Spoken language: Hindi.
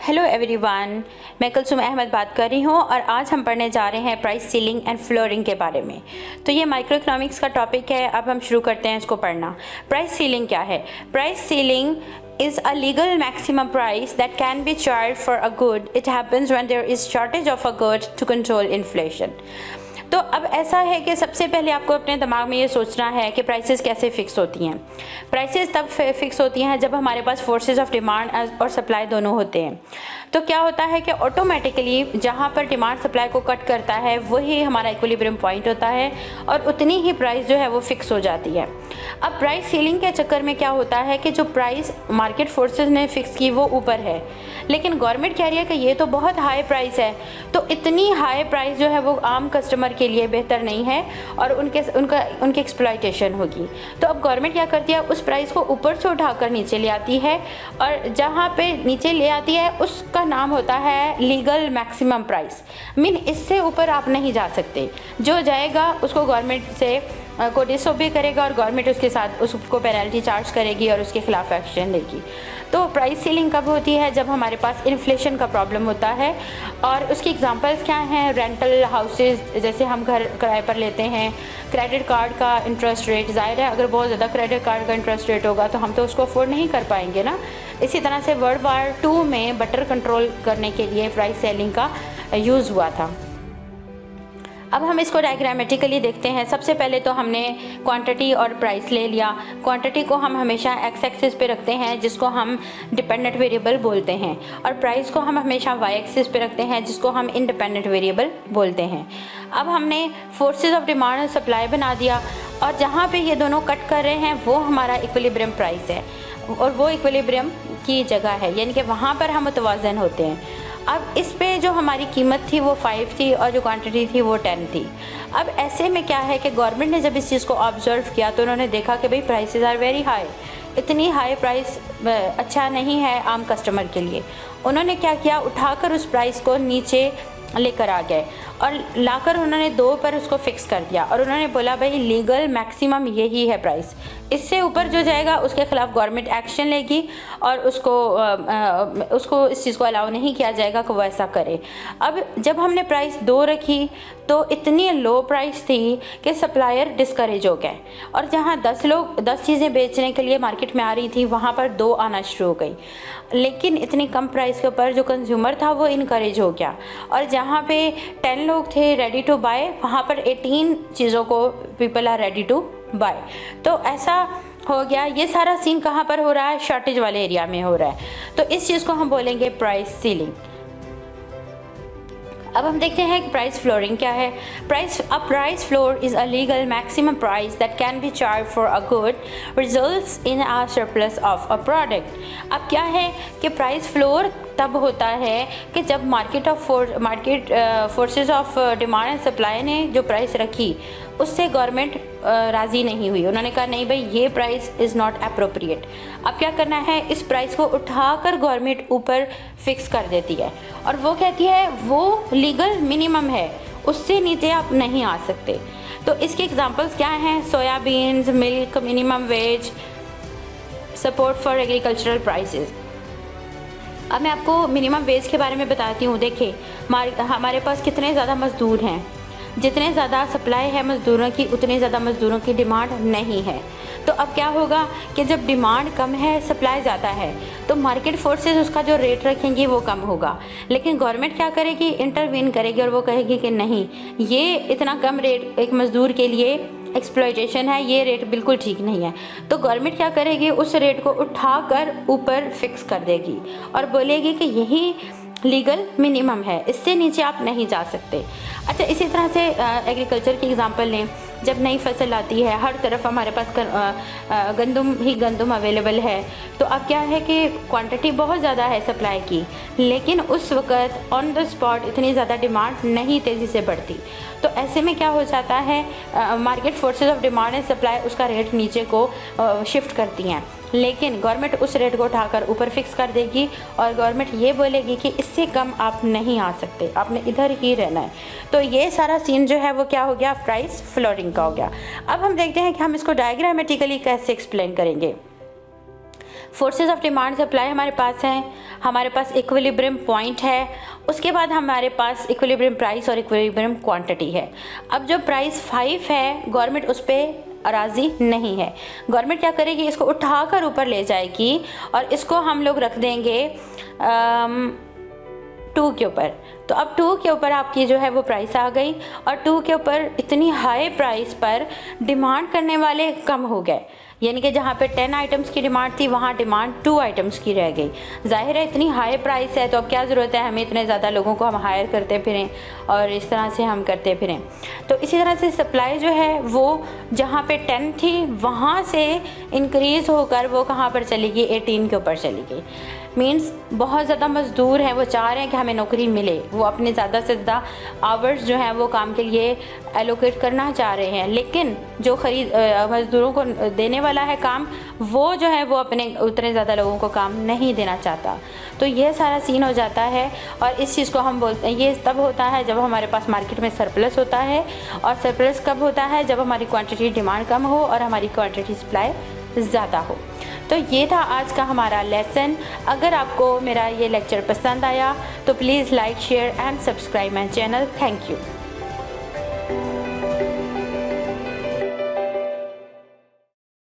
हेलो एवरीवन, मैं कुलसुम अहमद बात कर रही हूँ और आज हम पढ़ने जा रहे हैं प्राइस सीलिंग एंड फ्लोरिंग के बारे में। तो ये माइक्रो इकोनॉमिक्स का टॉपिक है। अब हम शुरू करते हैं इसको पढ़ना। प्राइस सीलिंग क्या है? Price ceiling is a legal maximum price that can be charged for a good. It happens when there is shortage of a good to control inflation. तो अब ऐसा है कि सबसे पहले आपको अपने दिमाग में ये सोचना है कि प्राइसेस कैसे फ़िक्स होती हैं। प्राइसेस तब फिक्स होती हैं जब हमारे पास फोर्सेस ऑफ डिमांड और सप्लाई दोनों होते हैं। तो क्या होता है कि ऑटोमेटिकली जहाँ पर डिमांड सप्लाई को कट करता है वही हमारा इक्विलिब्रियम पॉइंट होता है और उतनी ही प्राइस जो है वो फिक्स हो जाती है। अब प्राइस सीलिंग के चक्कर में क्या होता है कि जो प्राइस मार्केट फोर्सेस ने फिक्स की वो ऊपर है, लेकिन गवर्नमेंट कह रही है कि ये तो बहुत हाई प्राइस है, तो इतनी हाई प्राइस जो है वो आम कस्टमर के लिए बेहतर नहीं है और उनकी एक्सप्लॉयटेशन होगी। तो अब गवर्नमेंट क्या करती है, उस प्राइस को ऊपर से उठाकर नीचे ले आती है और जहाँ पे नीचे ले आती है उसका नाम होता है लीगल मैक्सिमम प्राइस। इससे ऊपर आप नहीं जा सकते। जो जाएगा उसको गवर्नमेंट से को डिसओबे करेगा और गवर्नमेंट उसके साथ उसको पेनल्टी चार्ज करेगी और उसके खिलाफ एक्शन लेगी। तो प्राइस सीलिंग कब होती है? जब हमारे पास इन्फ्लेशन का प्रॉब्लम होता है। और उसकी एग्जांपल्स क्या हैं? रेंटल हाउसेस, जैसे हम घर किराए पर लेते हैं। क्रेडिट कार्ड का इंटरेस्ट रेट, ज़ाहिर है अगर बहुत ज़्यादा क्रेडिट कार्ड का इंटरेस्ट रेट होगा तो हम तो उसको अफोर्ड नहीं कर पाएंगे ना। इसी तरह से वर्ल्ड वार 2 में बटर कंट्रोल करने के लिए प्राइस सेलिंग का यूज़ हुआ था। अब हम इसको डायग्रामेटिकली देखते हैं। सबसे पहले तो हमने क्वांटिटी और प्राइस ले लिया। क्वांटिटी को हम हमेशा एक्स एक्सिस पे रखते हैं जिसको हम डिपेंडेंट वेरिएबल बोलते हैं, और प्राइस को हम हमेशा वाई एक्सिस पे रखते हैं जिसको हम इंडिपेंडेंट वेरिएबल बोलते हैं। अब हमने फोर्सेस ऑफ डिमांड और सप्लाई बना दिया और जहाँ पे ये दोनों कट कर रहे हैं वो हमारा इक्विलिब्रियम प्राइस है और वो इक्विलिब्रियम की जगह है, यानी कि वहाँ पर हम मुतवाज़न होते हैं। अब इस पे जो हमारी कीमत थी वो 5 थी और जो क्वांटिटी थी वो 10 थी। अब ऐसे में क्या है कि गवर्नमेंट ने जब इस चीज़ को ऑब्जर्व किया तो उन्होंने देखा कि भाई प्राइसेस आर वेरी हाई, इतनी हाई प्राइस अच्छा नहीं है आम कस्टमर के लिए। उन्होंने क्या किया, उठाकर उस प्राइस को नीचे लेकर आ गए और लाकर उन्होंने 2 पर उसको फिक्स कर दिया और उन्होंने बोला भाई लीगल मैक्सिमम यही है प्राइस, इससे ऊपर जो जाएगा उसके खिलाफ गवर्नमेंट एक्शन लेगी और उसको इस चीज़ को अलाउ नहीं किया जाएगा कि वो ऐसा करे। अब जब हमने प्राइस 2 रखी तो इतनी लो प्राइस थी कि सप्लायर डिस्करेज हो गए और जहाँ 10 चीज़ें बेचने के लिए मार्केट में आ रही थी वहाँ पर 2 आना शुरू हो गई, लेकिन इतनी कम प्राइस के ऊपर जो कंज्यूमर था वो इनकरेज हो गया और जहाँ पे 10 लोग थे रेडी टू बाय वहाँ पर 18 चीज़ों को people are ready to buy. तो ऐसा हो गया। ये सारा सीन कहाँ पर हो रहा है? शॉर्टेज वाले एरिया में हो रहा है। तो इस चीज़ को हम बोलेंगे प्राइस सीलिंग। अब हम देखते हैं कि प्राइस फ्लोरिंग क्या है। Price floor is a legal maximum price that can be charge for a good results in a surplus of a product. अब क्या है कि प्राइस फ्लोर तब होता है कि जब market forces of demand and supply ने जो प्राइस रखी उससे गवर्नमेंट राज़ी नहीं हुई। उन्होंने कहा नहीं भाई ये प्राइस इज़ नॉट अप्रोप्रिएट। अब क्या करना है, इस प्राइस को उठाकर गवर्नमेंट ऊपर फिक्स कर देती है और वो कहती है वो लीगल मिनिमम है, उससे नीचे आप नहीं आ सकते। तो इसके एग्जांपल्स क्या हैं? Soya beans, milk, minimum wage, support for agricultural prices. अब मैं आपको मिनिमम वेज के बारे में बताती हूँ। देखिए हमारे पास कितने ज़्यादा मज़दूर हैं, जितने ज़्यादा सप्लाई है मज़दूरों की उतने ज़्यादा मज़दूरों की डिमांड नहीं है। तो अब क्या होगा कि जब डिमांड कम है सप्लाई ज़्यादा है तो मार्केट फोर्सेस उसका जो रेट रखेंगी वो कम होगा, लेकिन गवर्नमेंट क्या करेगी, इंटरवीन करेगी और वो कहेगी कि नहीं ये इतना कम रेट एक मज़दूर के लिए एक्सप्लॉयटेशन है, ये रेट बिल्कुल ठीक नहीं है। तो गवर्नमेंट क्या करेगी, उस रेट को उठाकर ऊपर फिक्स कर देगी और बोलेगी कि यही लीगल मिनिमम है, इससे नीचे आप नहीं जा सकते। अच्छा, इसी तरह से एग्रीकल्चर की एग्जांपल लें। जब नई फसल आती है हर तरफ हमारे पास गंदम अवेलेबल है, तो अब क्या है कि क्वांटिटी बहुत ज़्यादा है सप्लाई की, लेकिन उस वक़्त ऑन द स्पॉट इतनी ज़्यादा डिमांड नहीं तेज़ी से बढ़ती। तो ऐसे में क्या हो जाता है, market forces of demand and supply उसका रेट नीचे को शिफ्ट करती हैं, लेकिन गवर्नमेंट उस रेट को उठाकर ऊपर फिक्स कर देगी और गवर्नमेंट ये बोलेगी कि इससे कम आप नहीं आ सकते, आपने इधर ही रहना है। तो ये सारा सीन जो है वो क्या हो गया, प्राइस फ्लोरिंग का हो गया। अब हम देखते हैं कि हम इसको डायग्रामेटिकली कैसे एक्सप्लेन करेंगे। फोर्सेस ऑफ डिमांड सप्लाई हमारे पास हैं, हमारे पास इक्विलिब्रियम पॉइंट है, उसके बाद हमारे पास इक्विलिब्रियम प्राइस और इक्विलिब्रियम क्वांटिटी है। अब जो प्राइस 5 है, गवर्नमेंट उस पर राज़ी नहीं है। गवर्नमेंट क्या करेगी, इसको उठाकर ऊपर ले जाएगी और इसको हम लोग रख देंगे 2 के ऊपर। तो अब 2 के ऊपर आपकी जो है वो प्राइस आ गई और 2 के ऊपर इतनी हाई प्राइस पर डिमांड करने वाले कम हो गए, यानी कि जहाँ पे 10 आइटम्स की डिमांड थी वहाँ डिमांड 2 आइटम्स की रह गई। जाहिर है इतनी हाई प्राइस है तो अब क्या ज़रूरत है हमें इतने ज़्यादा लोगों को हम हायर करते फिरें और इस तरह से हम करते फिरें। तो इसी तरह से सप्लाई जो है वो जहाँ पे 10 थी वहाँ से इंक्रीज़ होकर वो कहाँ पर चली गई, 18 के ऊपर चली गई। मीन्स बहुत ज़्यादा मज़दूर हैं, वो चाह रहे हैं कि हमें नौकरी मिले, वो अपने ज़्यादा से ज़्यादा आवर्स जो हैं वो काम के लिए एलोकेट करना चाह रहे हैं, लेकिन जो मज़दूरों को देने वाला है काम, वो जो है वो अपने उतने ज़्यादा लोगों को काम नहीं देना चाहता। तो ये सारा सीन हो जाता है और इस चीज़ को हम बोलते हैं, ये तब होता है जब हमारे पास मार्केट में सरप्लस होता है। और सरप्लस कब होता है, जब हमारी क्वांटिटी डिमांड कम हो और हमारी क्वांटिटी सप्लाई ज़्यादा हो। तो ये था आज का हमारा लेसन। अगर आपको मेरा ये लेक्चर पसंद आया तो please like, share and subscribe my channel. Thank you.